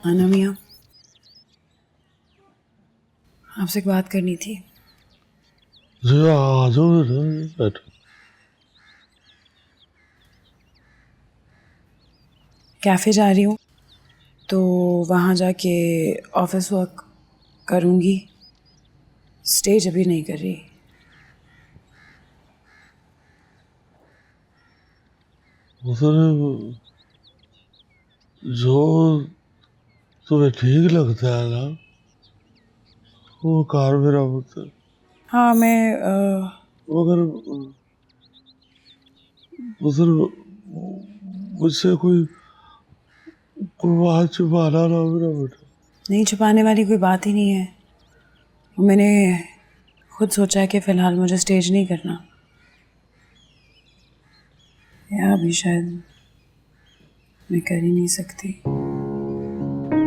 आना मियाँ, आपसे एक बात करनी थी। जरा आ जाओ बेटा, बैठो। कैफ़े जा रही हूँ तो वहाँ जाके ऑफिस वर्क करूँगी। स्टेज अभी नहीं कर रही। उसने जो तुम्हें ठीक लगता है ना वो कार मेरा पुत्र। हाँ मैं मगर उधर मुझसे कोई कोई बात छुपाना ना मेरा बेटा। नहीं, छुपाने वाली कोई बात ही नहीं है। मैंने खुद सोचा है कि फ़िलहाल मुझे स्टेज नहीं करना, या अभी शायद मैं कर ही नहीं सकती।